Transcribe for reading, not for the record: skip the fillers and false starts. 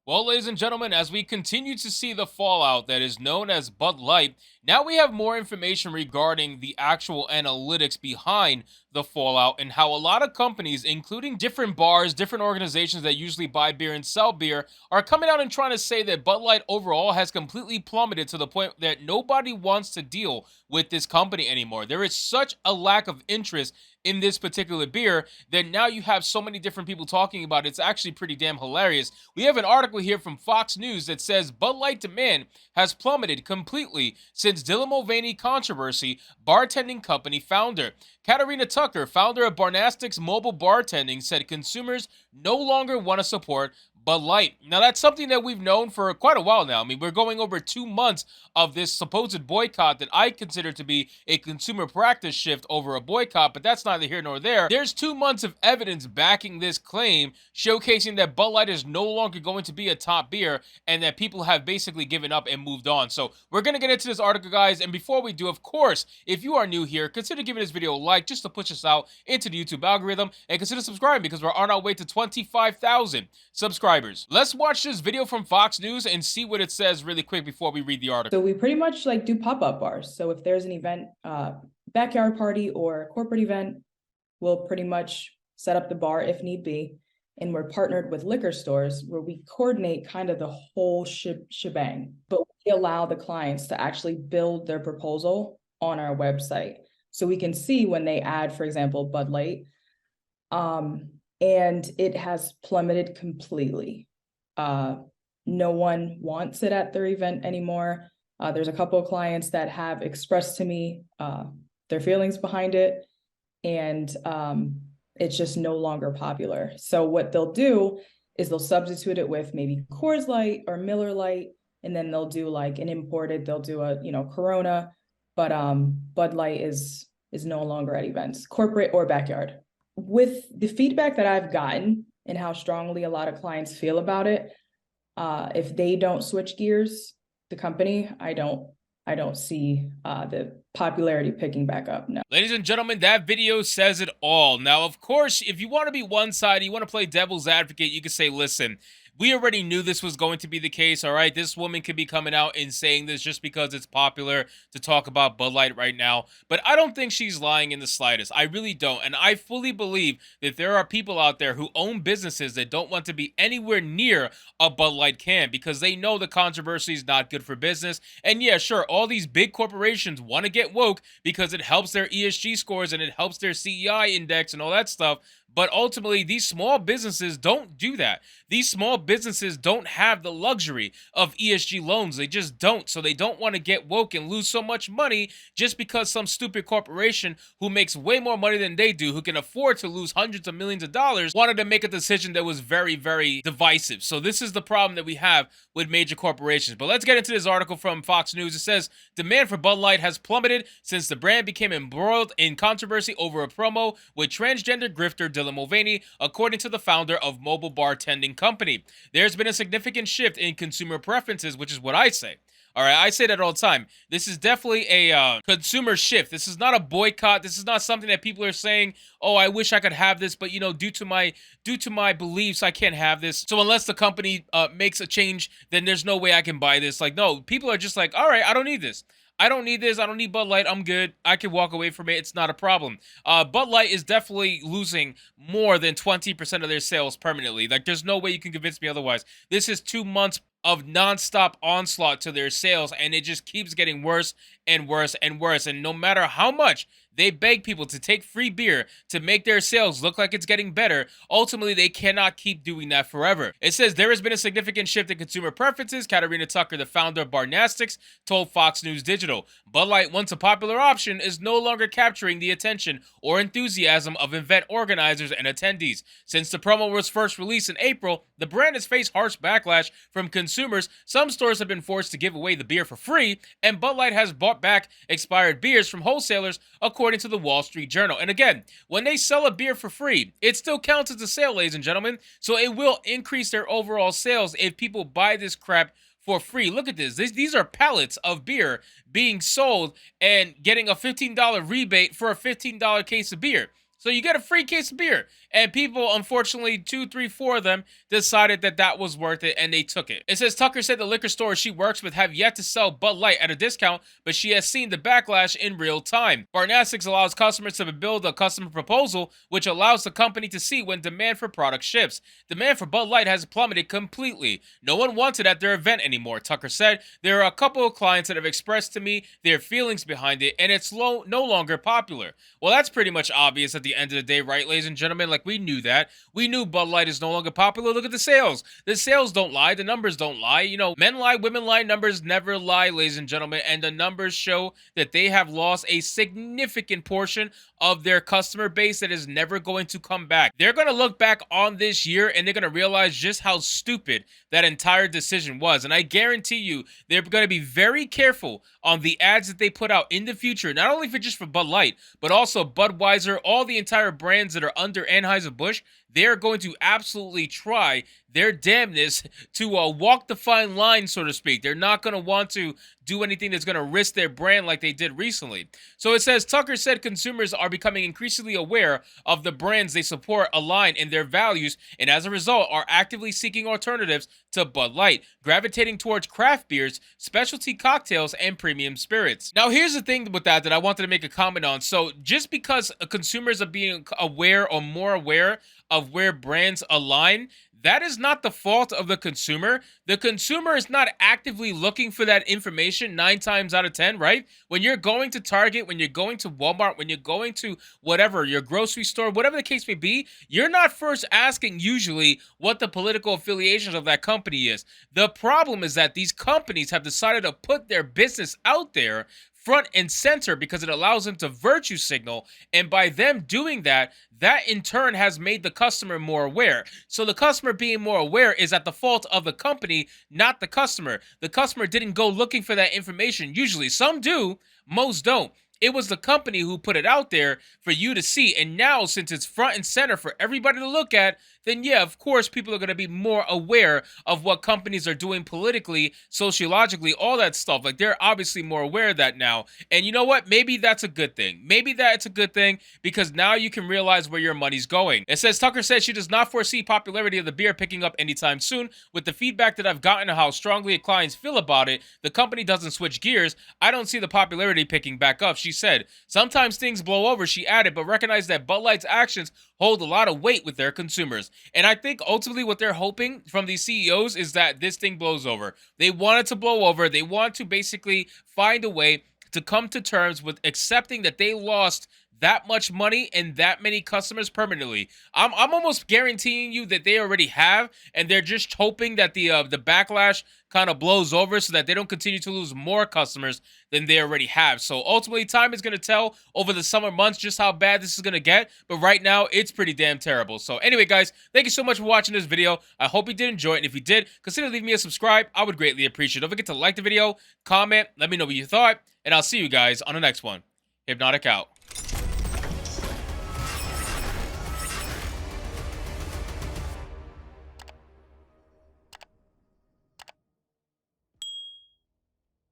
Well, ladies and gentlemen, as we continue to see the fallout that is known as Bud Light, now we have more information regarding the actual analytics behind the fallout and how a lot of companies, including different bars, different organizations that usually buy beer and sell beer, are coming out and trying to say that Bud Light overall has completely plummeted to the point that nobody wants to deal with this company anymore. There is such a lack of interest in this particular beer that now you have so many different people talking about it. It's actually pretty damn hilarious. We have an article here from Fox News that says Bud Light demand has plummeted completely since Dylan Mulvaney controversy. Bartending company founder Katarina Tucker, founder of Barnastics Mobile Bartending, said consumers no longer want to support Bud Light. Now, that's something that we've known for quite a while now. I mean, we're going over 2 months of this supposed boycott that I consider to be a consumer practice shift over a boycott, but that's neither here nor there. There's 2 months of evidence backing this claim, showcasing that Bud Light is no longer going to be a top beer and that people have basically given up and moved on. So we're going to get into this article, guys. And before we do, of course, if you are new here, consider giving this video a like just to push us out into the YouTube algorithm, and consider subscribing because we're on our way to 25,000 subscribers. Let's watch this video from Fox News and see what it says really quick before we read the article. So we pretty much like do pop-up bars. So if there's an event, backyard party or corporate event, we'll pretty much set up the bar if need be. And we're partnered with liquor stores where we coordinate kind of the whole shebang, but we allow the clients to actually build their proposal on our website. So we can see when they add, for example, Bud Light, and it has plummeted completely. No one wants it at their event anymore. There's a couple of clients that have expressed to me their feelings behind it, and it's just no longer popular. So what they'll do is they'll substitute it with maybe Coors Light or Miller Light, and then they'll do like an imported, they'll do a, Corona, but Bud Light is no longer at events, corporate or backyard. With the feedback that I've gotten and how strongly a lot of clients feel about it, if they don't switch gears, the company, I don't see the popularity picking back up. No. Ladies and gentlemen, that video says it all. Now, of course, if you want to be one-sided, you want to play devil's advocate, you can say, listen, we already knew this was going to be the case, all right? This woman could be coming out and saying this just because it's popular to talk about Bud Light right now. But I don't think she's lying in the slightest. I really don't. And I fully believe that there are people out there who own businesses that don't want to be anywhere near a Bud Light can because they know the controversy is not good for business. And yeah, sure, all these big corporations want to get woke because it helps their ESG scores and it helps their CEI index and all that stuff. But ultimately, these small businesses don't do that. These small businesses don't have the luxury of ESG loans. They just don't. So they don't want to get woke and lose so much money just because some stupid corporation who makes way more money than they do, who can afford to lose hundreds of millions of dollars, wanted to make a decision that was very, very divisive. So this is the problem that we have with major corporations. But let's get into this article from Fox News. It says, demand for Bud Light has plummeted since the brand became embroiled in controversy over a promo with transgender grifter Dylan Mulvaney, according to the founder of Mobile Bartending Company. There's been a significant shift in consumer preferences, which is what I say. All right, I say that all the time. This is definitely a consumer shift. This is not a boycott. This is not something that people are saying, "Oh, I wish I could have this, but due to my beliefs, I can't have this." So unless the company makes a change, then there's no way I can buy this. Like, no, people are just like, "All right, I don't need this. I don't need this. I don't need Bud Light. I'm good. I can walk away from it. It's not a problem." Bud Light is definitely losing more than 20% of their sales permanently. Like, there's no way you can convince me otherwise. This is 2 months of nonstop onslaught to their sales, and it just keeps getting worse and worse and worse. And no matter how much they beg people to take free beer to make their sales look like it's getting better, ultimately they cannot keep doing that forever. It says there has been a significant shift in consumer preferences. Katarina Tucker, the founder of Barnastics, told Fox News Digital, Bud Light, once a popular option, is no longer capturing the attention or enthusiasm of event organizers and attendees. Since the promo was first released in April, the brand has faced harsh backlash from consumers. Some stores have been forced to give away the beer for free, and Bud Light has bought back expired beers from wholesalers, according to the Wall Street Journal. And again, when they sell a beer for free, it still counts as a sale, ladies and gentlemen. So it will increase their overall sales if people buy this crap for free. Look at this. These are pallets of beer being sold and getting a $15 rebate for a $15 case of beer. So you get a free case of beer. And people, unfortunately, two, three, four of them decided that that was worth it and they took it. It says Tucker said the liquor stores she works with have yet to sell Bud Light at a discount, but she has seen the backlash in real time. Barnastics allows customers to build a customer proposal, which allows the company to see when demand for product shifts. Demand for Bud Light has plummeted completely. No one wants it at their event anymore, Tucker said. There are a couple of clients that have expressed to me their feelings behind it, and it's no longer popular. Well, that's pretty much obvious at the end of the day, right, ladies and gentlemen? Like, we knew that. We knew Bud Light is no longer popular. Look at the sales. The sales don't lie. The numbers don't lie. You know, men lie, women lie, numbers never lie, ladies and gentlemen. And the numbers show that they have lost a significant portion of their customer base that is never going to come back. They're going to look back on this year and they're going to realize just how stupid that entire decision was. And I guarantee you, they're going to be very careful on the ads that they put out in the future, not only for just for Bud Light, but also Budweiser, all the entire brands that are under Anheuser-Busch. They're going to absolutely try their damnness to walk the fine line, so to speak. They're not going to want to do anything that's going to risk their brand like they did recently. So it says, Tucker said consumers are becoming increasingly aware of the brands they support align in their values, and as a result are actively seeking alternatives to Bud Light, gravitating towards craft beers, specialty cocktails, and premium spirits. Now, here's the thing with that I wanted to make a comment on. So just because consumers are being aware or more aware of where brands align, that is not the fault of the consumer. The consumer is not actively looking for that information 9 times out of 10, right? When you're going to Target, when you're going to Walmart, when you're going to whatever, your grocery store, whatever the case may be, you're not first asking usually what the political affiliations of that company is. The problem is that these companies have decided to put their business out there front and center because it allows them to virtue signal, and by them doing that, that in turn has made the customer more aware. So the customer being more aware is at the fault of the company, not the customer. The customer didn't go looking for that information. Usually, some do, most don't. It was the company who put it out there for you to see. And now, since it's front and center for everybody to look at, then yeah, of course, people are going to be more aware of what companies are doing politically, sociologically, all that stuff. Like, they're obviously more aware of that now. And you know what? Maybe that's a good thing. Maybe that's a good thing because now you can realize where your money's going. It says, Tucker says she does not foresee popularity of the beer picking up anytime soon. With the feedback that I've gotten on how strongly clients feel about it, the company doesn't switch gears. I don't see the popularity picking back up. She said, sometimes things blow over, she added, but recognize that Bud Light's actions hold a lot of weight with their consumers. And I think ultimately what they're hoping from these CEOs is that this thing blows over. They want it to blow over. They want to basically find a way to come to terms with accepting that they lost that much money and that many customers permanently. I'm almost guaranteeing you that they already have, and they're just hoping that the backlash kind of blows over so that they don't continue to lose more customers than they already have. So ultimately, time is going to tell over the summer months just how bad this is going to get. But right now, it's pretty damn terrible. So anyway, guys, thank you so much for watching this video. I hope you did enjoy it. And if you did, consider leaving me a subscribe. I would greatly appreciate it. Don't forget to like the video, comment, let me know what you thought, and I'll see you guys on the next one. Hypnotic out.